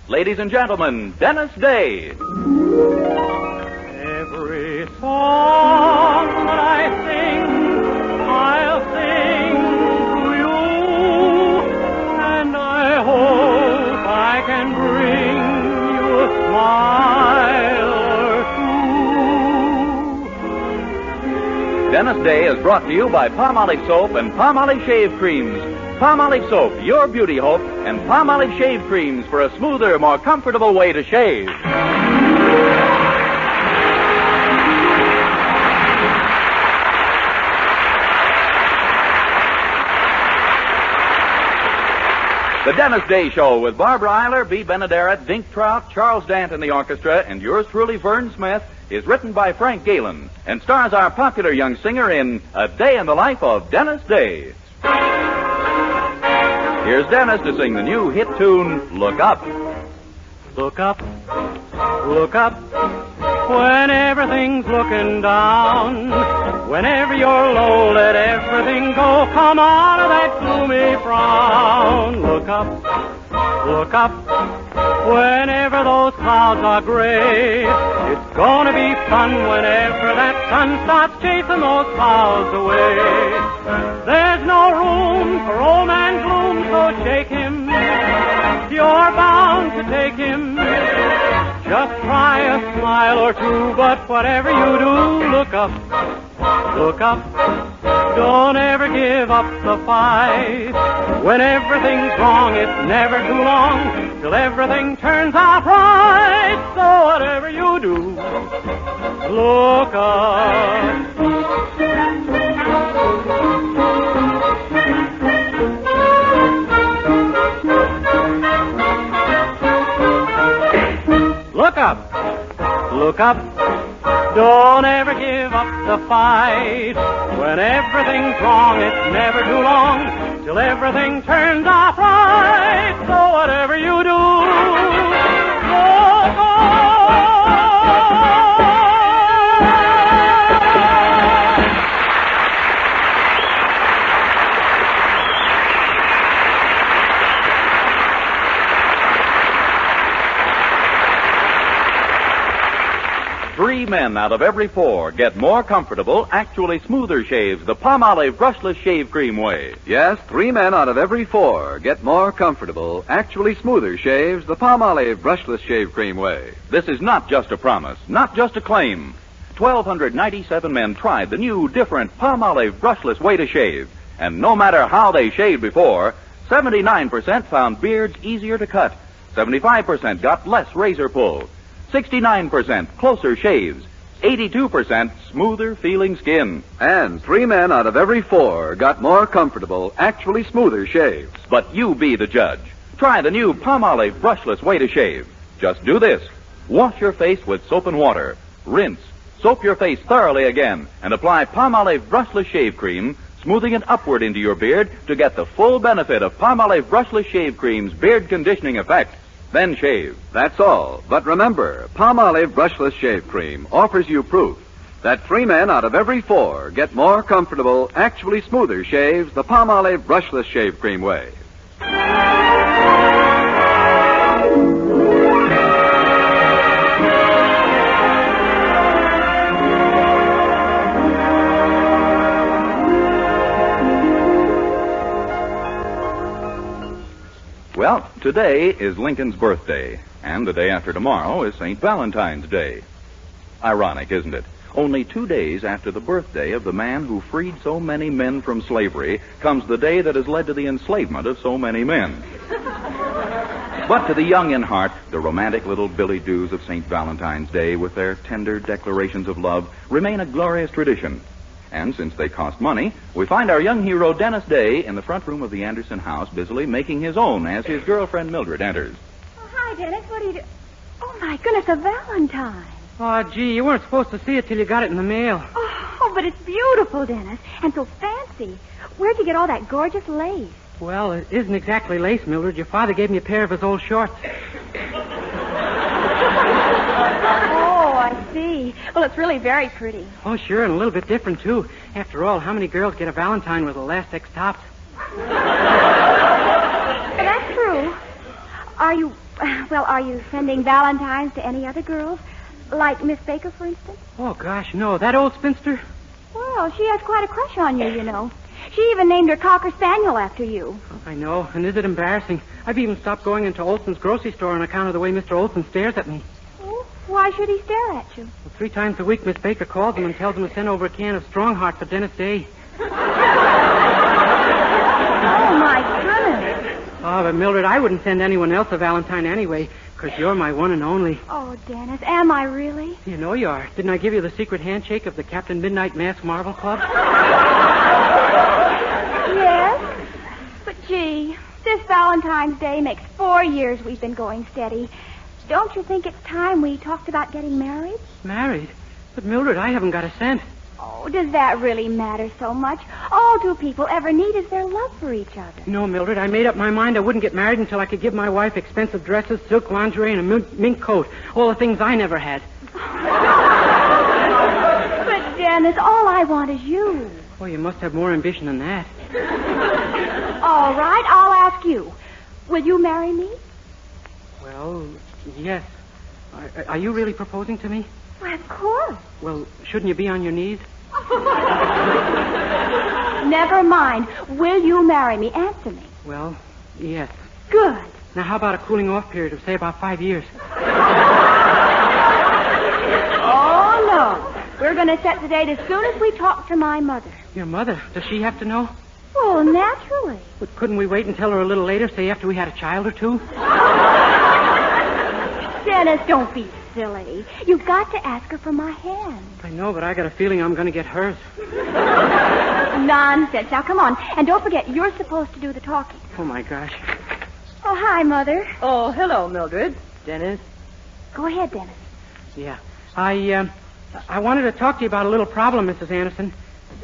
Ladies and gentlemen, Dennis Day. Every song that I sing, I'll sing to you, and I hope I can bring you a smile or two. Dennis Day is brought to you by Palmolive Soap and Palmolive Shave Creams. Palmolive Soap, your beauty hope, and Palmolive Shave Creams for a smoother, more comfortable way to shave. The Dennis Day Show with Barbara Eiler, B. Benaderet, Dink Trout, Charles Dant in the orchestra, and yours truly, Vern Smith, is written by Frank Galen and stars our popular young singer in A Day in the Life of Dennis Day. Here's Dennis to sing the new hit tune, Look Up. Look up, look up, when everything's looking down. Whenever you're low, let everything go. Come out of that gloomy frown. Look up, whenever those clouds are gray. It's gonna be fun whenever that sun starts chasing those clouds away. There's no room for old man gloom, so shake him. You're bound to take him. Just try a smile or two, but whatever you do, look up. Look up. Don't ever give up the fight. When everything's wrong, it's never too long till everything turns out right. So whatever you do, look up. Look up, look up, don't ever give up the fight. When everything's wrong, it's never too long till everything turns out right. So whatever you do, look up. Three men out of every four get more comfortable, actually smoother shaves the Palmolive Brushless Shave Cream way. Yes, 3 men out of every 4 get more comfortable, actually smoother shaves the Palmolive Brushless Shave Cream way. This is not just a promise, not just a claim. 1,297 men tried the new, different Palmolive Brushless way to shave, and no matter how they shaved before, 79% found beards easier to cut, 75% got less razor pull, 69% closer shaves, 82% smoother feeling skin. And 3 men out of every 4 got more comfortable, actually smoother shaves. But you be the judge. Try the new Palmolive Brushless way to shave. Just do this. Wash your face with soap and water. Rinse. Soap your face thoroughly again and apply Palmolive Brushless Shave Cream, smoothing it upward into your beard to get the full benefit of Palmolive Brushless Shave Cream's beard conditioning effect. Then shave. That's all. But remember, Palmolive Brushless Shave Cream offers you proof that 3 men out of every 4 get more comfortable, actually smoother shaves the Palmolive Brushless Shave Cream way. Well, today is Lincoln's birthday, and the day after tomorrow is St. Valentine's Day. Ironic, isn't it? Only 2 days after the birthday of the man who freed so many men from slavery comes the day that has led to the enslavement of so many men. But to the young in heart, the romantic little billy-doos of St. Valentine's Day with their tender declarations of love remain a glorious tradition. And since they cost money, we find our young hero Dennis Day in the front room of the Anderson house busily making his own as his girlfriend Mildred enters. Oh, hi, Dennis. What are you doing? Oh, my goodness, a Valentine. Oh, gee, you weren't supposed to see it till you got it in the mail. Oh, but it's beautiful, Dennis, and so fancy. Where'd you get all that gorgeous lace? Well, it isn't exactly lace, Mildred. Your father gave me a pair of his old shorts. Oh, I see. Well, it's really very pretty. Oh, sure, and a little bit different, too. After all, how many girls get a Valentine with elastic tops? That's true. Are you... Well, Well, are you sending Valentines to any other girls? Like Miss Baker, for instance? Oh, gosh, no. That old spinster? Well, she has quite a crush on you, you know. She even named her Cocker Spaniel after you. I know, and is it embarrassing? I've even stopped going into Olson's grocery store on account of the way Mr. Olson stares at me. Oh, why should he stare at you? Well, 3 times a week, Miss Baker calls him and tells him to send over a can of Strong Heart for Dennis Day. Oh, my goodness. Oh, but Mildred, I wouldn't send anyone else a Valentine anyway, because you're my one and only. Oh, Dennis, am I really? You know you are. Didn't I give you the secret handshake of the Captain Midnight Mask Marvel Club? Yes. But, gee, this Valentine's Day makes 4 years we've been going steady. Don't you think it's time we talked about getting married? Married? But, Mildred, I haven't got a cent. Oh, does that really matter so much? All 2 people ever need is their love for each other. No, Mildred, I made up my mind I wouldn't get married until I could give my wife expensive dresses, silk lingerie, and a mink coat. All the things I never had. But, Dennis, all I want is you. Oh, you must have more ambition than that. All right, I'll ask you. Will you marry me? Well, yes. Are you really proposing to me? Why, of course. Well, shouldn't you be on your knees? Never mind. Will you marry me? Answer me. Well, yes. Good. Now, how about a cooling off period of, say, about 5 years? Oh, no. We're going to set the date as soon as we talk to my mother. Your mother? Does she have to know? Well, naturally. But couldn't we wait and tell her a little later, say after we had a child or 2? Dennis, don't be silly. You've got to ask her for my hand. I know, but I got a feeling I'm going to get hers. Nonsense. Now, come on. And don't forget, you're supposed to do the talking. Oh, my gosh. Oh, hi, Mother. Oh, hello, Mildred. Dennis. Go ahead, Dennis. Yeah. I wanted to talk to you about a little problem, Mrs. Anderson.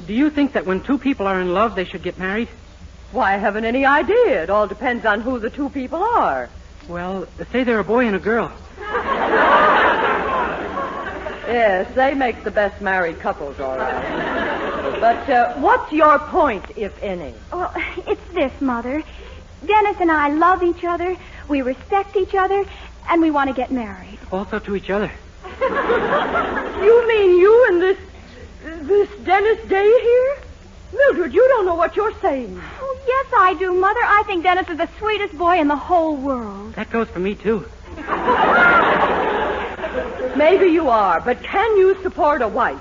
Do you think that when 2 people are in love, they should get married? Why, I haven't any idea. It all depends on who the 2 people are. Well, say they're a boy and a girl. Yes, they make the best married couples, all right. But what's your point, if any? Well, it's this, Mother. Dennis and I love each other, we respect each other, and we want to get married. Also to each other. You mean you and this Dennis Day here? Mildred, you don't know what you're saying. Oh, yes, I do, Mother. I think Dennis is the sweetest boy in the whole world. That goes for me, too. Maybe you are, but can you support a wife?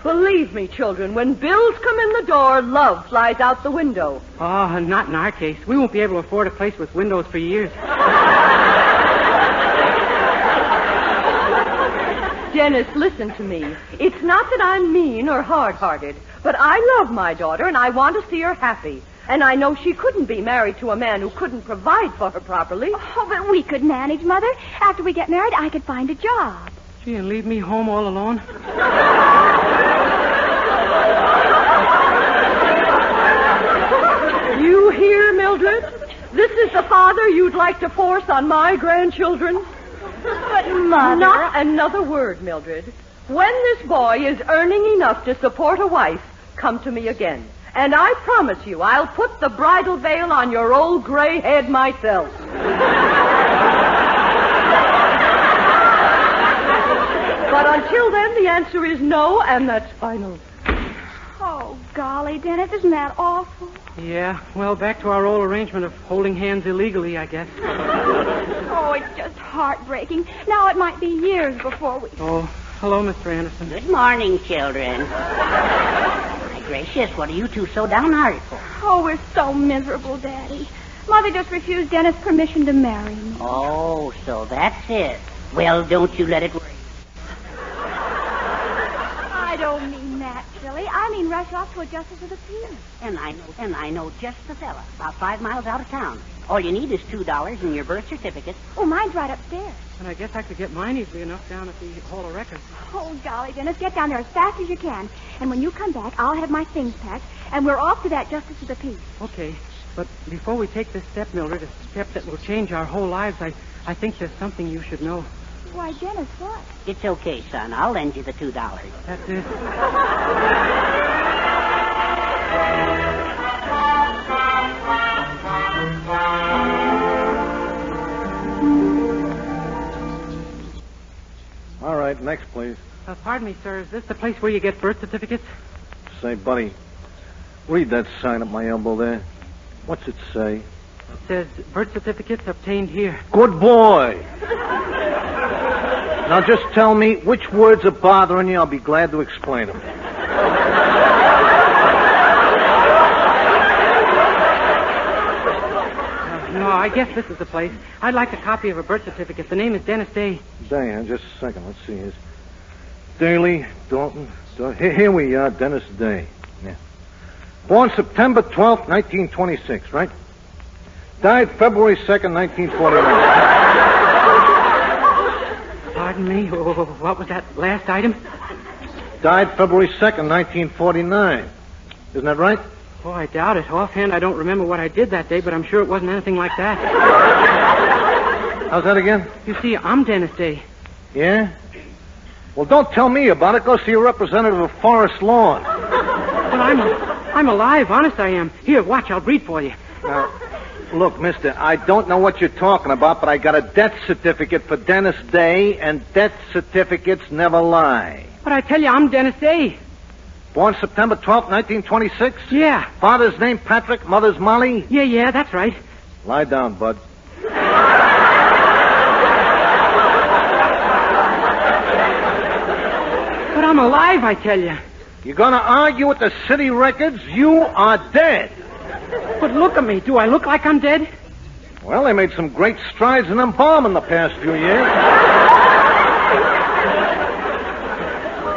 Believe me, children, when bills come in the door, love flies out the window. Oh, not in our case. We won't be able to afford a place with windows for years. Dennis, listen to me. It's not that I'm mean or hard-hearted, but I love my daughter and I want to see her happy. And I know she couldn't be married to a man who couldn't provide for her properly. Oh, but we could manage, Mother. After we get married, I could find a job. Gee, and leave me home all alone? You hear, Mildred? This is the father you'd like to force on my grandchildren? But, Mother... Not another word, Mildred. When this boy is earning enough to support a wife, come to me again. And I promise you, I'll put the bridal veil on your old gray head myself. But until then, the answer is no, and that's final. Oh, golly, Dennis, isn't that awful? Yeah, well, back to our old arrangement of holding hands illegally, I guess. Oh, it's just heartbreaking. Now it might be years before we... Oh, hello, Mr. Anderson. Good morning, children. My gracious, what are you 2 so downhearted for? Oh, we're so miserable, Daddy. Mother just refused Dennis permission to marry me. Oh, so that's it. Well, don't you let it worry. I don't mean that, silly. I mean rush off to a justice of the peace. And I know just the fella, about 5 miles out of town. All you need is $2 and your birth certificate. Oh, mine's right upstairs. And I guess I could get mine easily enough down at the Hall of Records. Oh, golly, Dennis, get down there as fast as you can. And when you come back, I'll have my things packed, and we're off to that justice of the peace. Okay, but before we take this step, Mildred, a step that will change our whole lives, I think there's something you should know. Why, Dennis, what? It's okay, son. I'll lend you the $2. That's it. next, please. Pardon me, sir. Is this the place where you get birth certificates? Say, buddy, read that sign at my elbow there. What's it say? It says birth certificates obtained here. Good boy. Now just tell me which words are bothering you. I'll be glad to explain them. No, I guess this is the place. I'd like a copy of a birth certificate. The name is Dennis Day. Day, huh? Just a second. Let's see. Here's Daly, Dalton. Here we are, Dennis Day. Yeah. Born September 12th, 1926, right? Died February 2nd, 1949. Pardon me? What was that last item? Died February 2nd, 1949. Isn't that right? Oh, I doubt it. Offhand, I don't remember what I did that day, but I'm sure it wasn't anything like that. How's that again? You see, I'm Dennis Day. Yeah? Well, don't tell me about it. Go see a representative of Forest Lawn. But I'm alive. Honest, I am. Here, watch. I'll breathe for you. Look, mister, I don't know what you're talking about, but I got a death certificate for Dennis Day, and death certificates never lie. But I tell you, I'm Dennis Day. Born September 12th, 1926? Yeah. Father's name Patrick, mother's Molly? Yeah, that's right. Lie down, bud. But I'm alive, I tell you. You gonna argue with the city records? You are dead. But look at me. Do I look like I'm dead? Well, they made some great strides in embalming the past few years.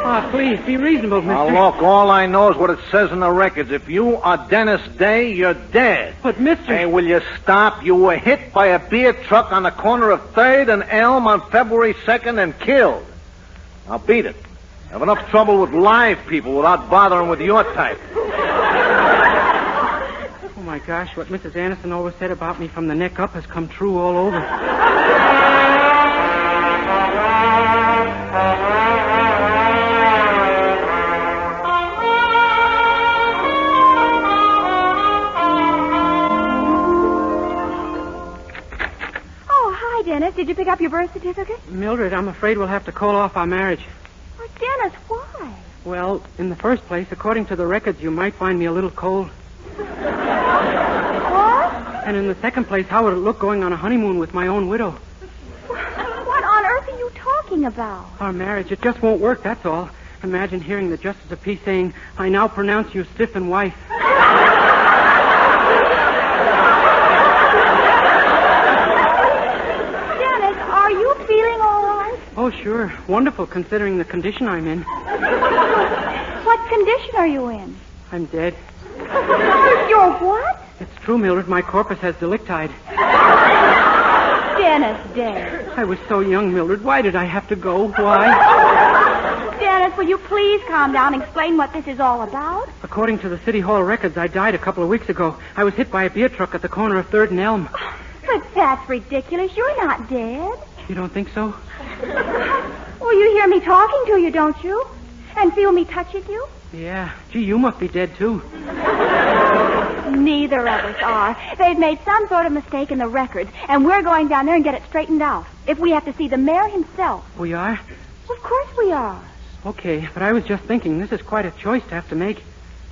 Oh, please, be reasonable, mister. Now, look, all I know is what it says in the records. If you are Dennis Day, you're dead. But, mister... Hey, will you stop? You were hit by a beer truck on the corner of 3rd and Elm on February 2nd and killed. Now, beat it. Have enough trouble with live people without bothering with your type. Oh, my gosh, what Mrs. Anderson always said about me from the neck up has come true all over. Dennis, did you pick up your birth certificate? Mildred, I'm afraid we'll have to call off our marriage. Well, Dennis, why? Well, in the first place, according to the records, you might find me a little cold. What? And in the second place, how would it look going on a honeymoon with my own widow? What on earth are you talking about? Our marriage, it just won't work, that's all. Imagine hearing the Justice of Peace saying, I now pronounce you stiff and wife. Oh, sure. Wonderful, considering the condition I'm in. What condition are you in? I'm dead. You're what? It's true, Mildred. My corpus has delictide. Dennis, dead. I was so young, Mildred. Why did I have to go? Why? Dennis, will you please calm down and explain what this is all about? According to the City Hall records, I died a couple of weeks ago. I was hit by a beer truck at the corner of 3rd and Elm. But that's ridiculous. You're not dead. You don't think so? Well, you hear me talking to you, don't you? And feel me touching you? Yeah. Gee, you must be dead, too. Neither of us are. They've made some sort of mistake in the records, and we're going down there and get it straightened out. If we have to see the mayor himself. We are? Of course we are. Okay, but I was just thinking, this is quite a choice to have to make.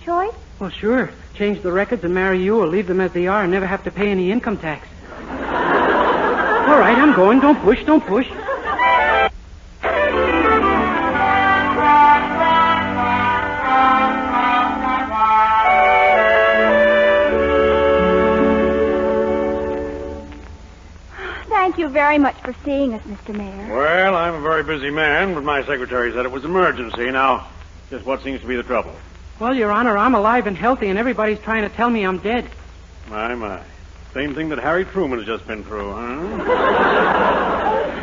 Choice? Well, sure. Change the records and marry you, or leave them as they are and never have to pay any income tax. All right, I'm going. Don't push, don't push. Thank you very much for seeing us, Mr. Mayor. Well, I'm a very busy man, but my secretary said it was emergency. Now, just what seems to be the trouble? Well, Your Honor, I'm alive and healthy, and everybody's trying to tell me I'm dead. My. Same thing that Harry Truman has just been through, huh?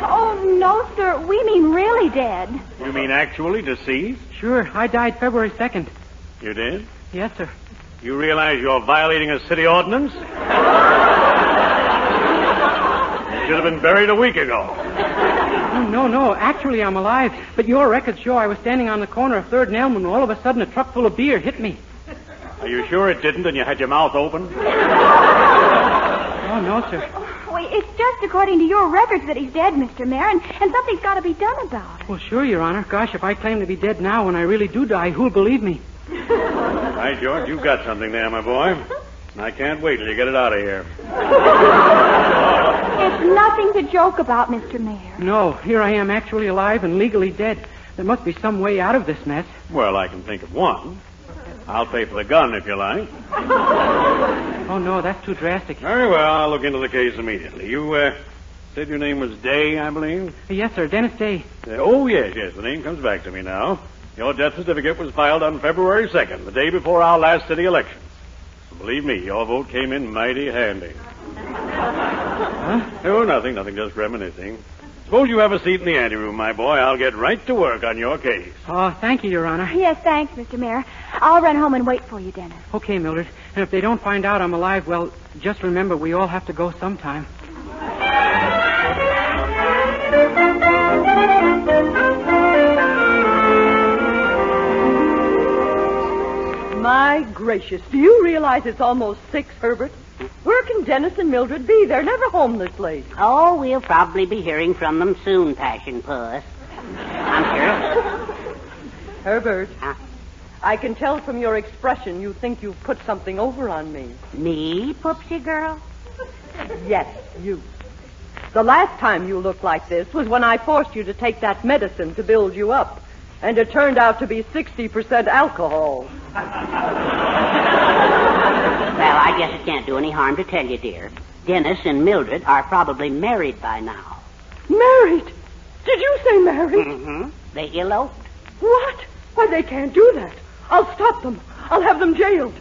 Oh, no, sir. We mean really dead. You mean actually deceased? Sure. I died February 2nd. You did? Yes, sir. You realize you're violating a city ordinance? You should have been buried a week ago. Oh, no. Actually, I'm alive. But your records show I was standing on the corner of 3rd and Elm when all of a sudden a truck full of beer hit me. Are you sure it didn't and you had your mouth open? Oh, no. No, sir. Wait, it's just according to your records that he's dead, Mr. Mayor, and something's got to be done about it. Well, sure, Your Honor. Gosh, if I claim to be dead now when I really do die, who'll believe me? Right, George, you've got something there, my boy. I can't wait till you get it out of here. It's nothing to joke about, Mr. Mayor. No, here I am actually alive and legally dead. There must be some way out of this mess. Well, I can think of one. I'll pay for the gun if you like. Oh, no, that's too drastic. Very well, I'll look into the case immediately. You, said your name was Day, I believe? Yes, sir, Dennis Day. Oh, yes, the name comes back to me now. Your death certificate was filed on February 2nd, the day before our last city election. So believe me, your vote came in mighty handy. Huh? Oh, nothing, just reminiscing. Suppose you have a seat in the anteroom, my boy. I'll get right to work on your case. Oh, thank you, Your Honor. Yes, thanks, Mr. Mayor. I'll run home and wait for you, Dennis. Okay, Mildred. And if they don't find out I'm alive, well, just remember we all have to go sometime. My gracious, do you realize it's almost 6, Herbert? Where can Dennis and Mildred be? They're never home this late. Oh, we'll probably be hearing from them soon, Passion Puss. I'm sure. Herbert, Huh? I can tell from your expression you think you've put something over on me. Me, Poopsie girl? Yes, you. The last time you looked like this was when I forced you to take that medicine to build you up. And it turned out to be 60% alcohol. Well, I guess it can't do any harm to tell you, dear. Dennis and Mildred are probably married by now. Married? Did you say married? Mm-hmm. They eloped. What? Why, they can't do that. I'll stop them. I'll have them jailed.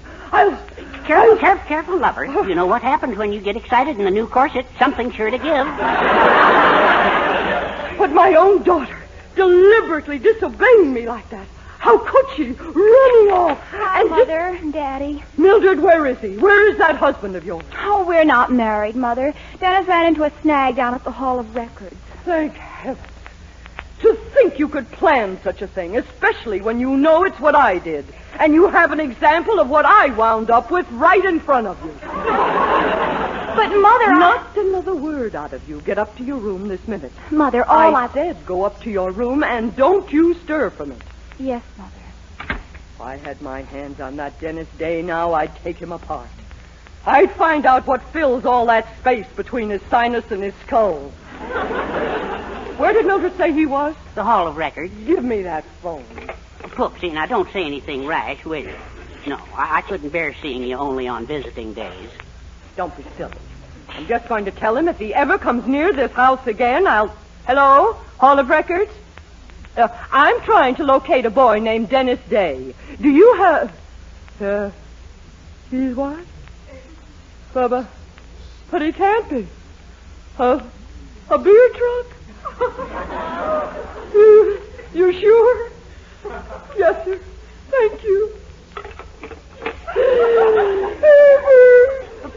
Careful, lover. You know what happens when you get excited in the new corset. Something's sure to give. But my own daughter, deliberately disobeying me like that. How could she? Running off. Hi, Mother, Daddy. Mildred, where is he? Where is that husband of yours? Oh, we're not married, Mother. Dennis ran into a snag down at the Hall of Records. Thank heaven. To think you could plan such a thing, especially when you know it's what I did. And you have an example of what I wound up with right in front of you. But, Mother, Not another word out of you. Get up to your room this minute. Mother, I said go up to your room and don't you stir from it. Yes, Mother. If I had my hands on that Dennis Day now, I'd take him apart. I'd find out what fills all that space between his sinus and his skull. Where did Mildred say he was? The Hall of Records. Give me that phone. Poopsie, now don't say anything rash, will you? No, I couldn't bear seeing you only on visiting days. Don't be silly. I'm just going to tell him if he ever comes near this house again, I'll... Hello? Hall of Records? I'm trying to locate a boy named Dennis Day. Do you have... He's what? But he can't be. A beer truck? You sure? Yes, sir. Thank you.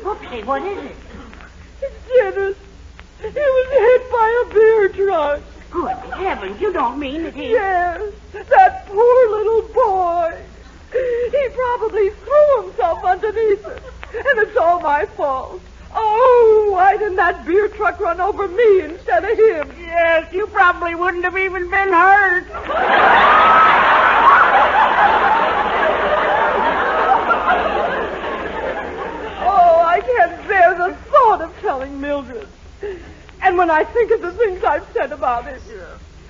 Poopsie, what is it? It's Dennis. He was hit by a beer truck. Good heavens, you don't mean that he... Yes, that poor little boy. He probably threw himself underneath it. And it's all my fault. Oh, why didn't that beer truck run over me instead of him? Yes, you probably wouldn't have even been hurt. Oh, I can't bear the thought of telling Mildred. And when I think of the things I've said about him,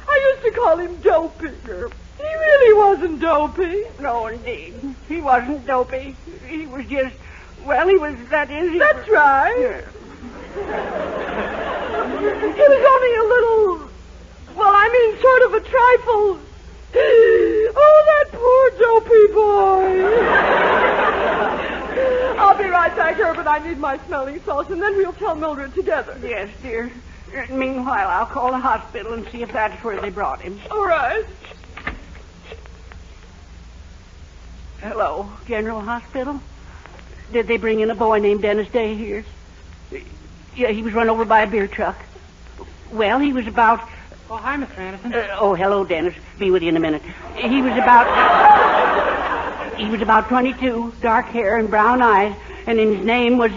I used to call him Dopey. He really wasn't dopey. No, indeed. He wasn't dopey. He was just... Well, he was... That's right. Yeah. He was only a little... Well, I mean, sort of a trifle... Oh, that poor dopey boy. I'll be right back, Herbert. I need my smelling salts, and then we'll tell Mildred together. Yes, dear. Meanwhile, I'll call the hospital and see if that's where they brought him. All right. Hello, General Hospital? Did they bring in a boy named Dennis Day here? Yeah, he was run over by a beer truck. Well, he was about... Oh, hi, Mr. Anderson. Hello, Dennis. Be with you in a minute. He was about 22, dark hair and brown eyes, and his name was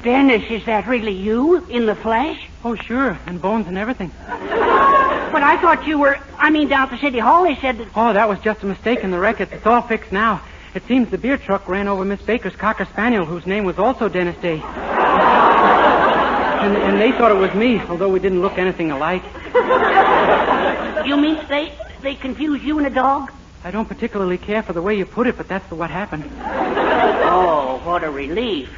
Dennis, is that really you in the flesh? Oh, sure, and bones and everything. But I thought you were, down at the city hall they said that... Oh, that was just a mistake in the records. It's all fixed now. It seems the beer truck ran over Miss Baker's Cocker Spaniel, whose name was also Dennis Day. And they thought it was me, although we didn't look anything alike. You mean they confused you and a dog? I don't particularly care for the way you put it, but that's what happened. Oh, what a relief.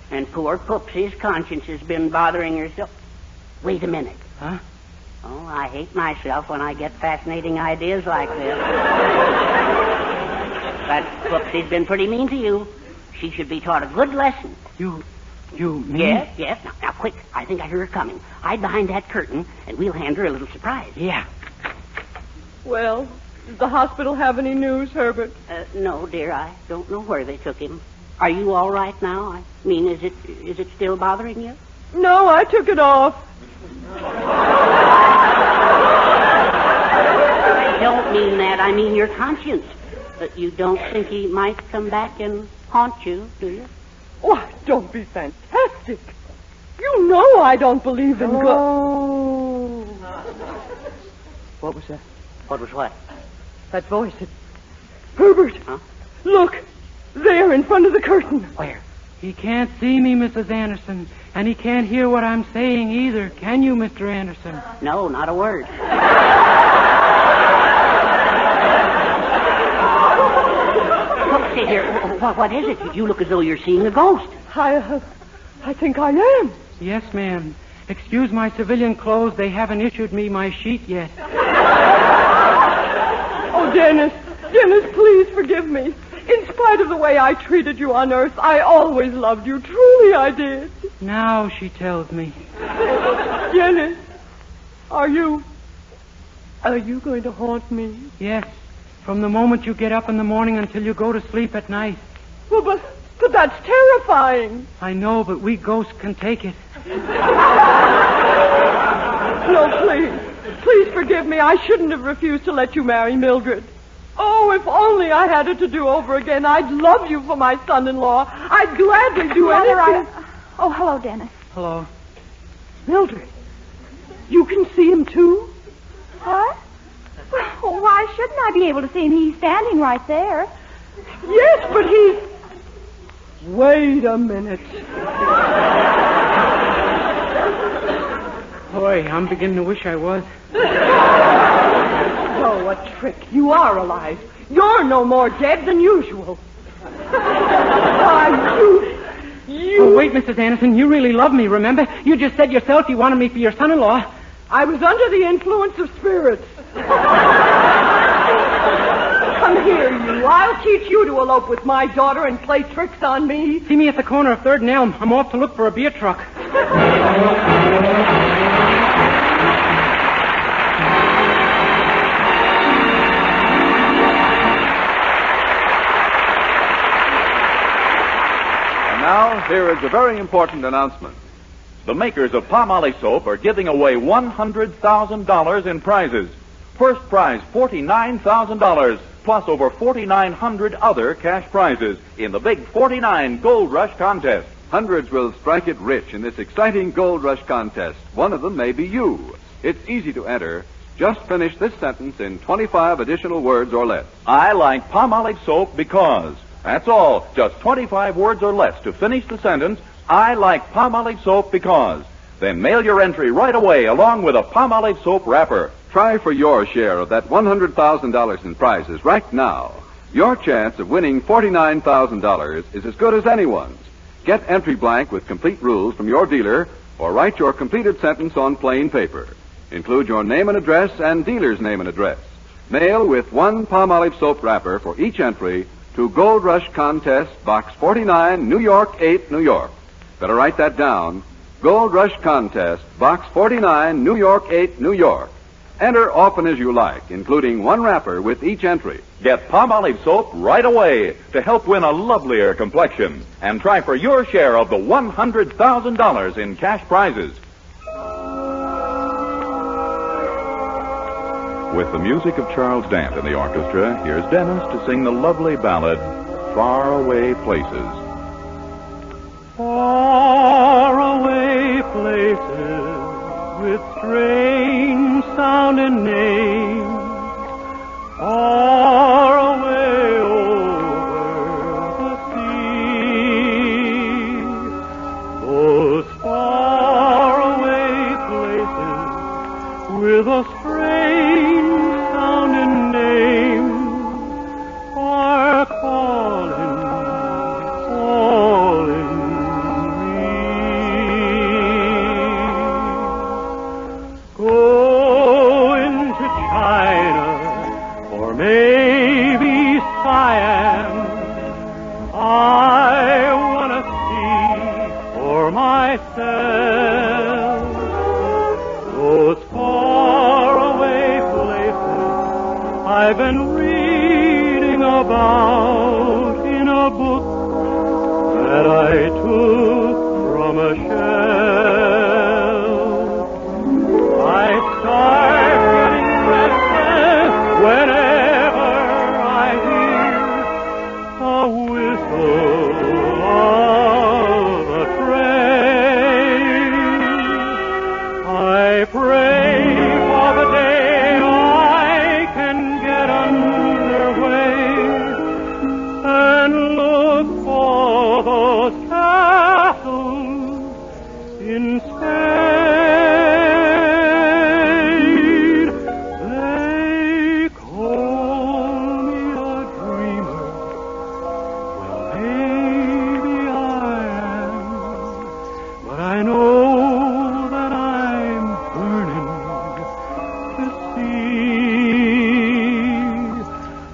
And poor Poopsy's conscience has been bothering her so... Wait a minute. Huh? Oh, I hate myself when I get fascinating ideas like this. But Poopsy's been pretty mean to you. She should be taught a good lesson. You mean? Yes. Now, quick. I think I hear her coming. Hide behind that curtain, and we'll hand her a little surprise. Yeah. Well, does the hospital have any news, Herbert? No, dear. I don't know where they took him. Are you all right now? I mean, is it still bothering you? No, I took it off. I don't mean that. I mean your conscience. But you don't think he might come back and haunt you, do you? Why, don't be fantastic. You know I don't believe in God. What was that? What was what? That voice. Herbert. Huh? Look. There, in front of the curtain. Where? He can't see me, Mrs. Anderson, and he can't hear what I'm saying either. Can you, Mr. Anderson? No, not a word. Look, see here. What is it? You look as though you're seeing a ghost. I think I am. Yes, ma'am. Excuse my civilian clothes. They haven't issued me my sheet yet. Oh, Dennis, please forgive me. In spite of the way I treated you on Earth, I always loved you. Truly I did. Now she tells me. Dennis, are you going to haunt me? Yes. From the moment you get up in the morning until you go to sleep at night. Well, but that's terrifying. I know, but we ghosts can take it. No, please forgive me. I shouldn't have refused to let you marry Mildred. Oh, if only I had it to do over again. I'd love you for my son-in-law. I'd gladly do anything. Oh, hello, Dennis. Hello. Mildred, you can see him, too? What? Well, why shouldn't I be able to see him? He's standing right there. Yes, but he's... Wait a minute. Boy, I'm beginning to wish I was. Oh, what trick. You are alive. You're no more dead than usual. Why, you... Oh, wait, Mrs. Anderson. You really love me, remember? You just said yourself you wanted me for your son-in-law. I was under the influence of spirits. Come here, you. I'll teach you to elope with my daughter and play tricks on me. See me at the corner of 3rd and Elm. I'm off to look for a beer truck. Now, here is a very important announcement. The makers of Palmolive soap are giving away $100,000 in prizes. First prize, $49,000, plus over 4,900 other cash prizes in the big 49 Gold Rush contest. Hundreds will strike it rich in this exciting Gold Rush contest. One of them may be you. It's easy to enter. Just finish this sentence in 25 additional words or less. I like Palmolive soap because. That's all. Just 25 words or less to finish the sentence, I like Palmolive soap because. Then mail your entry right away along with a Palmolive soap wrapper. Try for your share of that $100,000 in prizes right now. Your chance of winning $49,000 is as good as anyone's. Get entry blank with complete rules from your dealer or write your completed sentence on plain paper. Include your name and address and dealer's name and address. Mail with one Palmolive soap wrapper for each entry to Gold Rush Contest, Box 49, New York 8, New York. Better write that down. Gold Rush Contest, Box 49, New York 8, New York. Enter often as you like, including one wrapper with each entry. Get Palmolive soap right away to help win a lovelier complexion. And try for your share of the $100,000 in cash prizes. With the music of Charles Dant in the orchestra, here's Dennis to sing the lovely ballad, faraway places. Faraway places with strange sounding names. Far away over the sea. Those faraway places with a strange sounding name are calling me. Going to China or maybe Siam, I want to see for myself those faraway places I've been reading about in a book that I took from a shelf. I start getting restless whenever I hear a whistle of a train. I pray for the day I can get underway and look for those castles in Spain. They call me a dreamer. Well, maybe I am, but I know that I'm burning to see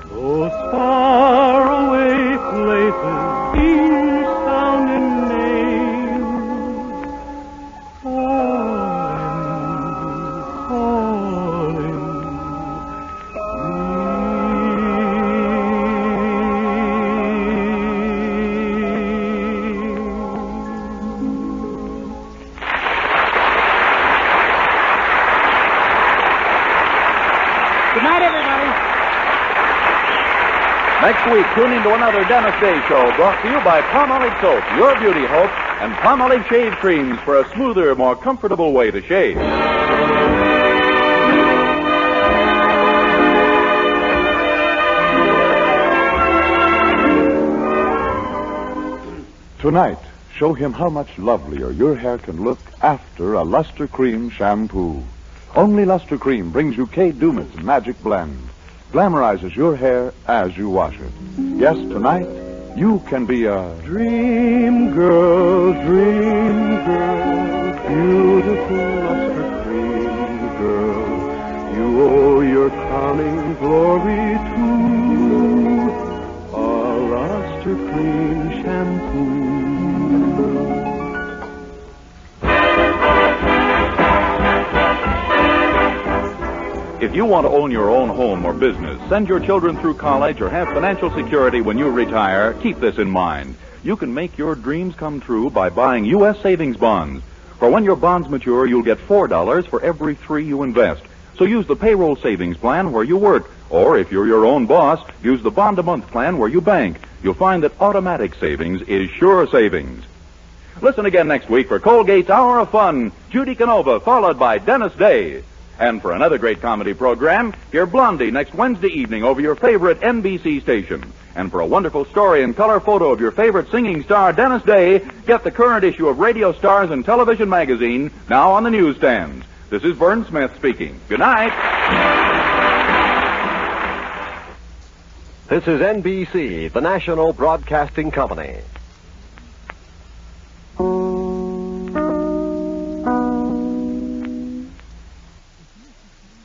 those faraway places, each sounding names, calling Good night, everybody. Next week, tune in to another Dennis Day Show brought to you by Palmolive Soap, your beauty hope, and Palmolive Shave Creams for a smoother, more comfortable way to shave. Tonight, show him how much lovelier your hair can look after a Luster Cream shampoo. Only Luster Cream brings you Kay Dumas' magic blend. Glamorizes your hair as you wash it. Yes, tonight, you can be a Dream girl, beautiful Luster Cream girl. You owe your crowning glory to a Luster Cream shampoo. If you want to own your own home or business, send your children through college, or have financial security when you retire, keep this in mind. You can make your dreams come true by buying U.S. savings bonds. For when your bonds mature, you'll get $4 for every $3 you invest. So use the payroll savings plan where you work. Or if you're your own boss, use the bond-a-month plan where you bank. You'll find that automatic savings is sure savings. Listen again next week for Colgate's Hour of Fun, Judy Canova, followed by Dennis Day. And for another great comedy program, hear Blondie next Wednesday evening over your favorite NBC station. And for a wonderful story and color photo of your favorite singing star, Dennis Day, get the current issue of Radio Stars and Television Magazine, now on the newsstands. This is Vern Smith speaking. Good night. This is NBC, the National Broadcasting Company.